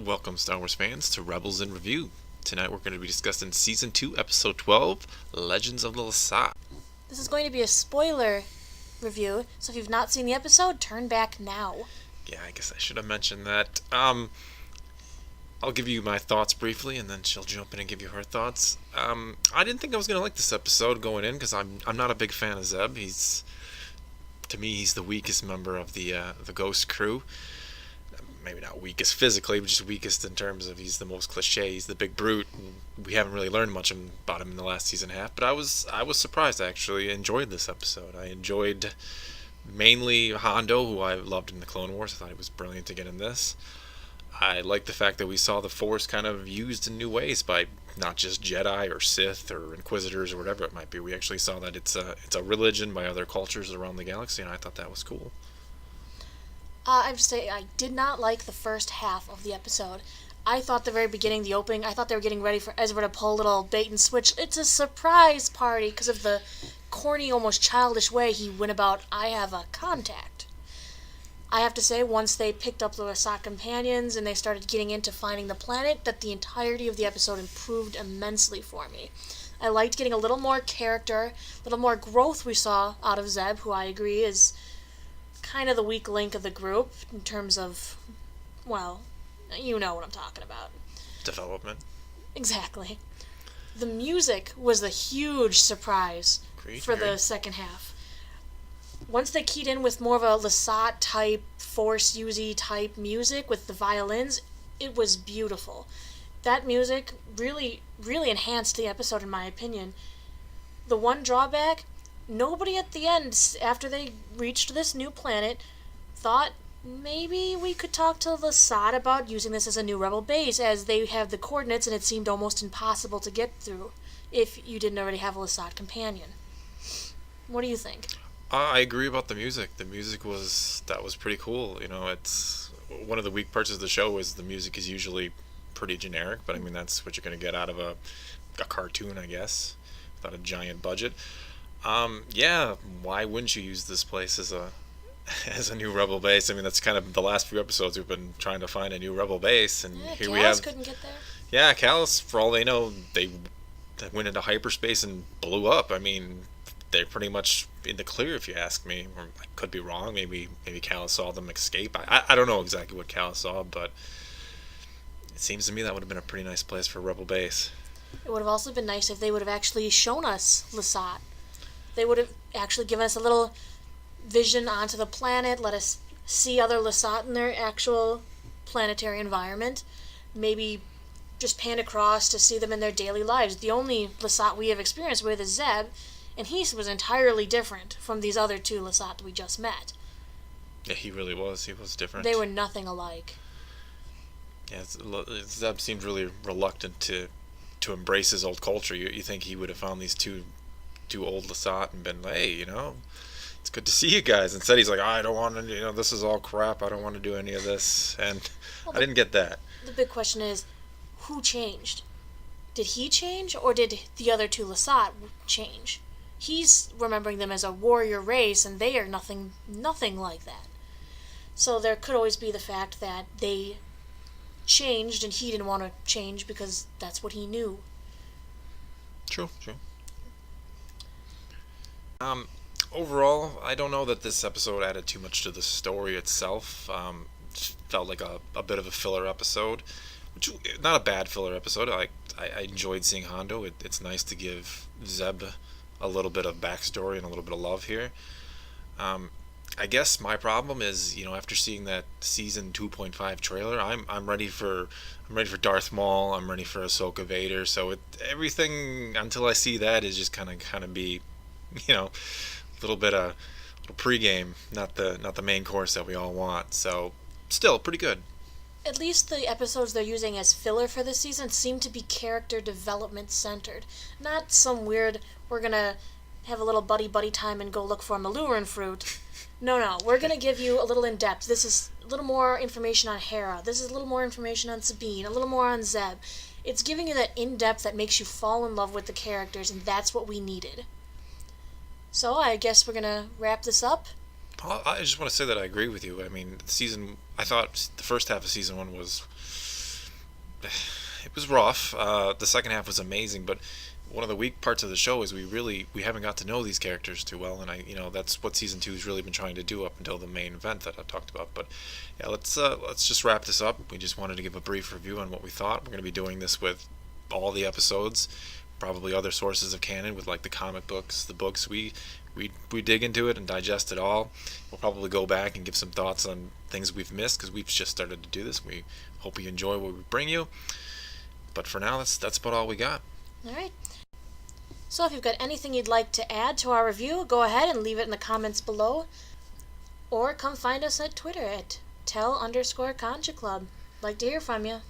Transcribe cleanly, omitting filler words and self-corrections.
Welcome, Star Wars fans, to Rebels in Review. Tonight we're going to be discussing Season 2, Episode 12, Legends of the Lasat. This is going to be a spoiler review, so if you've not seen the episode, turn back now. Yeah, I guess I should have mentioned that. I'll give you my thoughts briefly, and then she'll jump in and give you her thoughts. I didn't think I was going to like this episode going in, because I'm not a big fan of Zeb. To me, he's the weakest member of the Ghost crew. Maybe not weakest physically, but just weakest in terms of he's the most cliche. He's the big brute, and we haven't really learned much about him in the last season and a half. But I was surprised. I actually enjoyed this episode. I enjoyed mainly Hondo, who I loved in the Clone Wars. I thought he was brilliant again in this. I like the fact that we saw the Force kind of used in new ways by not just Jedi or Sith or Inquisitors or whatever it might be. We actually saw that it's a religion by other cultures around the galaxy, and I thought that was cool. I have to say, I did not like the first half of the episode. I thought the very beginning, the opening, I thought they were getting ready for Ezra to pull a little bait and switch. It's a surprise party because of the corny, almost childish way he went about, I have a contact. I have to say, once they picked up the Lasat companions and they started getting into finding the planet, that the entirety of the episode improved immensely for me. I liked getting a little more character, a little more growth we saw out of Zeb, who I agree is kind of the weak link of the group in terms of, well, you know what I'm talking about. Development. Exactly. The music was a huge surprise Great. for the second half. Once they keyed in with more of a Lasat type, Force Uzi type music with the violins, it was beautiful. That music really, really enhanced the episode in my opinion. The one drawback, nobody at the end, after they reached this new planet, thought maybe we could talk to Lasat about using this as a new rebel base, as they have the coordinates and it seemed almost impossible to get through if you didn't already have a Lasat companion. What do you think? I agree about the music. The music was pretty cool. You know, it's one of the weak parts of the show is the music is usually pretty generic, but I mean that's what you're going to get out of a cartoon, I guess, without a giant budget. Yeah, why wouldn't you use this place as a as a new rebel base? I mean, that's kind of the last few episodes we've been trying to find a new rebel base, and Yeah, here Callus we have. couldn't get there. Yeah, Callus. For all they know, they went into hyperspace and blew up. I mean, they're pretty much in the clear, if you ask me. Or I could be wrong. Maybe Callus saw them escape. I don't know exactly what Callus saw, but it seems to me that would have been a pretty nice place for a rebel base. It would have also been nice if they would have actually shown us Lasat. They would have actually given us a little vision onto the planet, let us see other Lasat in their actual planetary environment. Maybe just pan across to see them in their daily lives. The only Lasat we have experience with is Zeb, and he was entirely different from these other two Lasat we just met. Yeah, he really was. He was different. They were nothing alike. Yeah, Zeb seemed really reluctant to embrace his old culture. You think he would have found these two old Lasat and been like, hey, it's good to see you guys. Instead, he's like, I don't want to, this is all crap. I don't want to do any of this. And Well, I didn't get that. the big question is, who changed? Did he change, or did the other two Lasat change? He's remembering them as a warrior race, and they are nothing like that. So there could always be the fact that they changed, and he didn't want to change because that's what he knew. True. Overall, I don't know that this episode added too much to the story itself. Just felt like a bit of a filler episode, which not a bad filler episode. I enjoyed seeing Hondo. It's nice to give Zeb a little bit of backstory and a little bit of love here. I guess my problem is, after seeing that season 2.5 trailer, I'm ready for Darth Maul. I'm ready for Ahsoka Vader. So everything until I see that is just kind of be, a little bit of little pregame, not the main course that we all want. So still pretty good. At least the episodes they're using as filler for this season seem to be character development centered. Not some weird, we're gonna have a little buddy time and go look for a Maluran fruit. No, we're gonna give you a little in depth. This is a little more information on Hera. This is a little more information on Sabine, a little more on Zeb. It's giving you that in depth that makes you fall in love with the characters, and that's what we needed. So I guess we're gonna wrap this up. I just want to say that I agree with you. I mean, I thought the first half of season 1 was it was rough. The second half was amazing, but one of the weak parts of the show is we haven't got to know these characters too well, and that's what season two's really been trying to do up until the main event that I talked about. But yeah, let's just wrap this up. We just wanted to give a brief review on what we thought. We're going to be doing this with all the episodes, probably other sources of canon with like the comic books, the books. We dig into it and digest it all. We'll probably go back and give some thoughts on things we've missed because we've just started to do this. We hope you enjoy what we bring you. But for now, that's about all we got. All right. So if you've got anything you'd like to add to our review, go ahead and leave it in the comments below. Or come find us at Twitter at @tell_concha club. Like to hear from you.